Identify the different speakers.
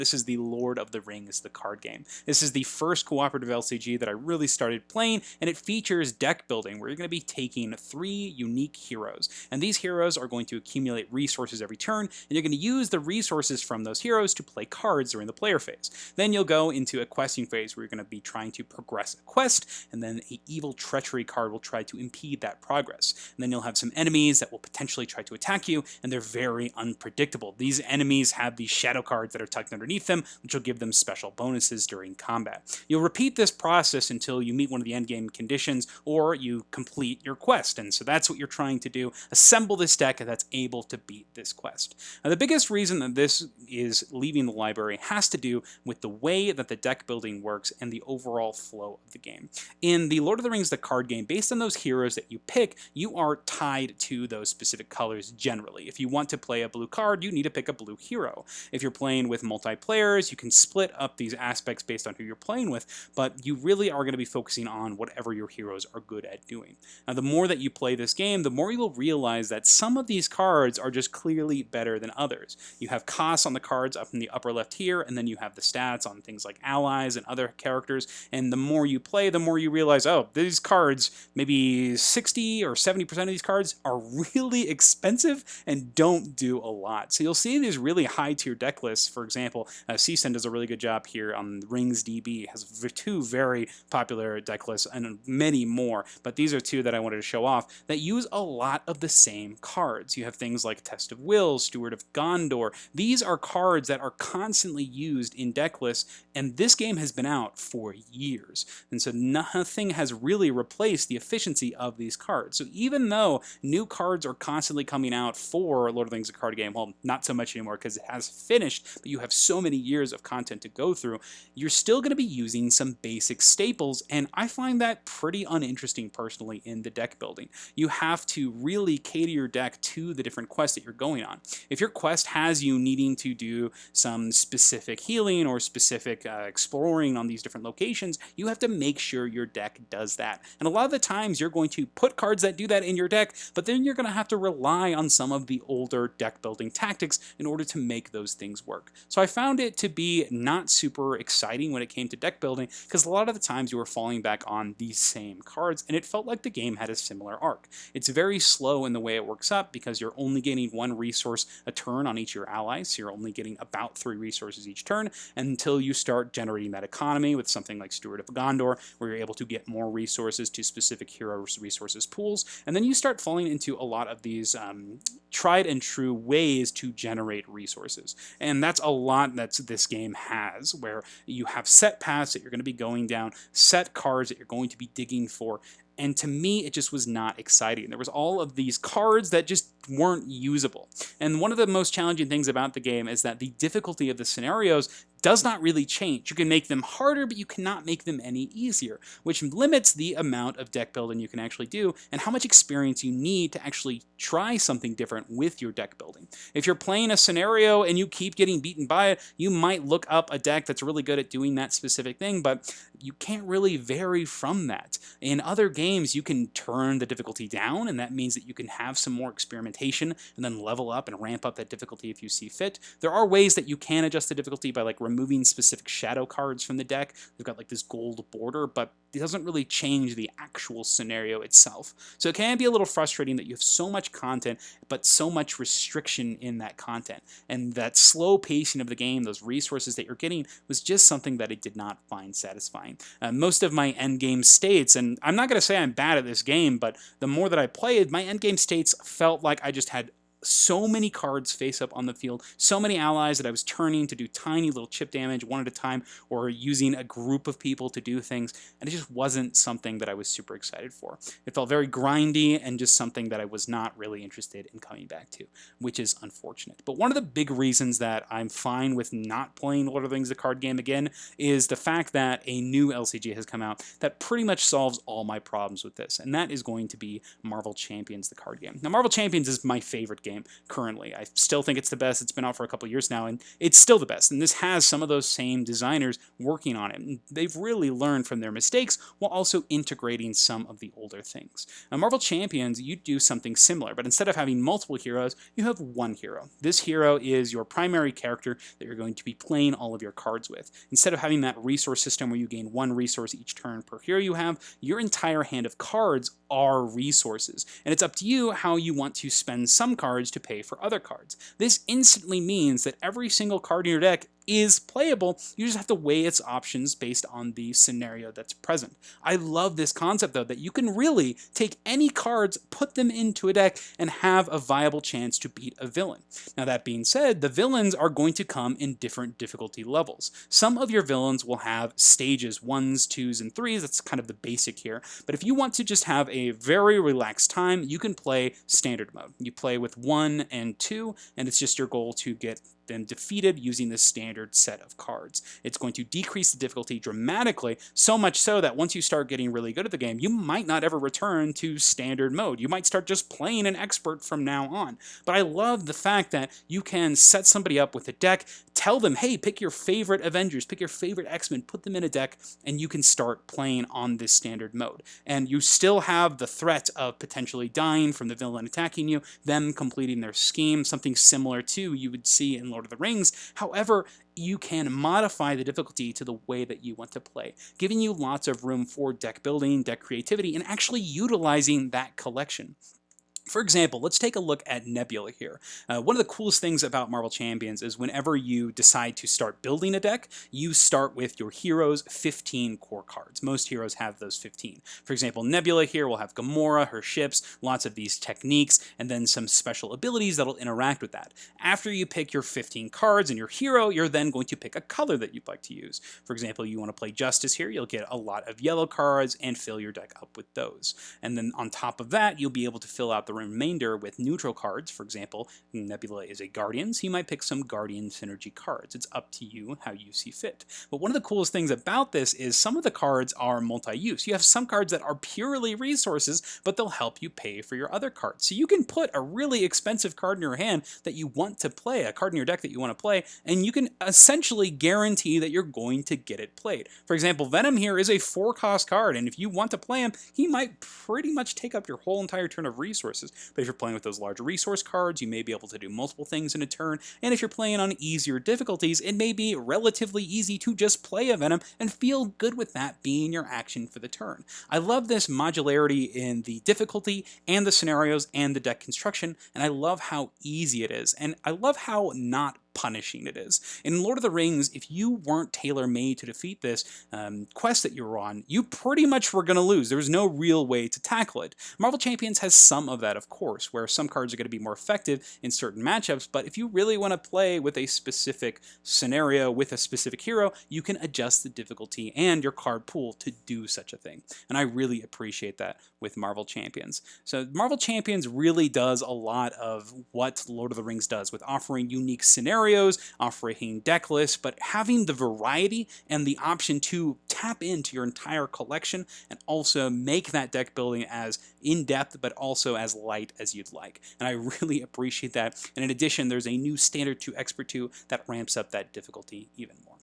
Speaker 1: This is the Lord of the Rings, the card game. This is the first cooperative LCG that I really started playing, and it features deck building, where you're going to be taking 3 unique heroes. And these heroes are going to accumulate resources every turn, and you're going to use the resources from those heroes to play cards during the player phase. Then you'll go into a questing phase where you're going to be trying to progress a quest, and then an evil treachery card will try to impede that progress. And then you'll have some enemies that will potentially try to attack you, and they're very unpredictable. These enemies have these shadow cards that are tucked underneath them, which will give them special bonuses during combat. You'll repeat this process until you meet one of the endgame conditions or you complete your quest, and so that's what you're trying to do. Assemble this deck that's able to beat this quest. Now, the biggest reason that this is leaving the library has to do with the way that the deck building works and the overall flow of the game. In the Lord of the Rings, the card game, based on those heroes that you pick, you are tied to those specific colors generally. If you want to play a blue card, you need to pick a blue hero. If you're playing with multiplayers, you can split up these aspects based on who you're playing with, but you really are going to be focusing on whatever your heroes are good at doing. Now, the more that you play this game, the more you will realize that some of these cards are just clearly better than others. You have costs on the cards up in the upper left here, and then you have the stats on things like allies and other characters, and the more you play, the more you realize, oh, these cards, maybe 60 or 70% of these cards are really expensive and don't do a lot. So you'll see these really high tier deck lists. For example, CSEN does a really good job here on Rings DB, has 2 very popular deck lists and many more, but these are 2 that I wanted to show off that use a lot of the same cards. You have things like Test of Will, Steward of Gondor. These are cards that are constantly used in deck lists, and this game has been out for years, and so nothing has really replaced the efficiency of these cards. So even though new cards are constantly coming out for Lord of the Rings, the card game, well, not so much anymore because it has finished, but you have so many years of content to go through, you're still going to be using some basic staples, and I find that pretty uninteresting personally in the deck building. You have to really cater your deck to the different quests that you're going on. If your quest has you needing to do some specific healing or specific exploring on these different locations, you have to make sure your deck does that. And a lot of the times you're going to put cards that do that in your deck, but then you're going to have to rely on some of the older deck building tactics in order to make those things work. So I found it to be not super exciting when it came to deck building, because a lot of the times you were falling back on these same cards, and it felt like the game had a similar arc. It's very slow in the way it works up because you're only getting 1 resource a turn on each of your allies, so you're only getting about 3 resources each turn until you start generating that economy with something like Steward of Gondor, where you're able to get more resources to specific hero resources pools, and then you start falling into a lot of these tried and true ways to generate resources. And that's a lot that this game has, where you have set paths that you're going to be going down, set cards that you're going to be digging for, and to me, it just was not exciting. There was all of these cards that just weren't usable. And one of the most challenging things about the game is that the difficulty of the scenarios does not really change. You can make them harder, but you cannot make them any easier, which limits the amount of deck building you can actually do and how much experience you need to actually try something different with your deck building. If you're playing a scenario and you keep getting beaten by it, you might look up a deck that's really good at doing that specific thing, but you can't really vary from that. In other games, you can turn the difficulty down, and that means that you can have some more experimentation and then level up and ramp up that difficulty if you see fit. There are ways that you can adjust the difficulty by removing specific shadow cards from the deck. They've got this gold border, but it doesn't really change the actual scenario itself. So it can be a little frustrating that you have so much content, but so much restriction in that content. And that slow pacing of the game, those resources that you're getting, was just something that I did not find satisfying. Most of my endgame states, and I'm not going to say I'm bad at this game, but the more that I played, my endgame states felt like I just had so many cards face up on the field, so many allies that I was turning to do tiny little chip damage one at a time, or using a group of people to do things, and it just wasn't something that I was super excited for. It felt very grindy and just something that I was not really interested in coming back to, which is unfortunate. But one of the big reasons that I'm fine with not playing Lord of the Rings the card game again is the fact that a new LCG has come out that pretty much solves all my problems with this, and that is going to be Marvel Champions the card game. Now, Marvel Champions is my favorite game game currently. I still think it's the best. It's been out for a couple years now, and it's still the best. And this has some of those same designers working on it. And they've really learned from their mistakes while also integrating some of the older things. Now, Marvel Champions, you do something similar, but instead of having multiple heroes, you have one hero. This hero is your primary character that you're going to be playing all of your cards with. Instead of having that resource system where you gain one resource each turn per hero you have, your entire hand of cards are resources, and it's up to you how you want to spend some cards to pay for other cards. This instantly means that every single card in your deck is playable. You just have to weigh its options based on the scenario that's present. I love this concept, though, that you can really take any cards, put them into a deck, and have a viable chance to beat a villain. Now, that being said, the villains are going to come in different difficulty levels. Some of your villains will have stages 1s, 2s, and 3s. That's kind of the basic here. But if you want to just have a very relaxed time, you can play standard mode. You play with 1 and 2, and it's just your goal to get them defeated using the standard set of cards. It's going to decrease the difficulty dramatically, so much so that once you start getting really good at the game, you might not ever return to standard mode. You might start just playing an expert from now on. But I love the fact that you can set somebody up with a deck, tell them, hey, pick your favorite Avengers, pick your favorite X-Men, put them in a deck, and you can start playing on this standard mode. And you still have the threat of potentially dying from the villain attacking you, them completing their scheme, something similar to you would see in Lord of the Rings. However, you can modify the difficulty to the way that you want to play, giving you lots of room for deck building, deck creativity, and actually utilizing that collection. For example, let's take a look at Nebula here. One of the coolest things about Marvel Champions is whenever you decide to start building a deck, you start with your hero's 15 core cards. Most heroes have those 15. For example, Nebula here will have Gamora, her ships, lots of these techniques, and then some special abilities that'll interact with that. After you pick your 15 cards and your hero, you're then going to pick a color that you'd like to use. For example, you want to play Justice here, you'll get a lot of yellow cards and fill your deck up with those. And then on top of that, you'll be able to fill out the remainder with neutral cards. For example, Nebula is a Guardian, so you might pick some Guardian synergy cards. It's up to you how you see fit. But one of the coolest things about this is some of the cards are multi-use. You have some cards that are purely resources, but they'll help you pay for your other cards. So you can put a really expensive card in your hand that you want to play, a card in your deck that you want to play, and you can essentially guarantee that you're going to get it played. For example, Venom here is a 4-cost card, and if you want to play him, he might pretty much take up your whole entire turn of resources. But if you're playing with those larger resource cards, you may be able to do multiple things in a turn, and if you're playing on easier difficulties, it may be relatively easy to just play a Venom and feel good with that being your action for the turn. I love this modularity in the difficulty and the scenarios and the deck construction, and I love how easy it is, and I love how not punishing it is. In Lord of the Rings, if you weren't tailor-made to defeat this quest that you were on, you pretty much were going to lose. There was no real way to tackle it. Marvel Champions has some of that, of course, where some cards are going to be more effective in certain matchups, but if you really want to play with a specific scenario with a specific hero, you can adjust the difficulty and your card pool to do such a thing. And I really appreciate that with Marvel Champions. So Marvel Champions really does a lot of what Lord of the Rings does, with offering unique scenarios, offering deck lists, but having the variety and the option to tap into your entire collection and also make that deck building as in-depth but also as light as you'd like. And I really appreciate that. And in addition, there's a new Standard 2 Expert 2 that ramps up that difficulty even more.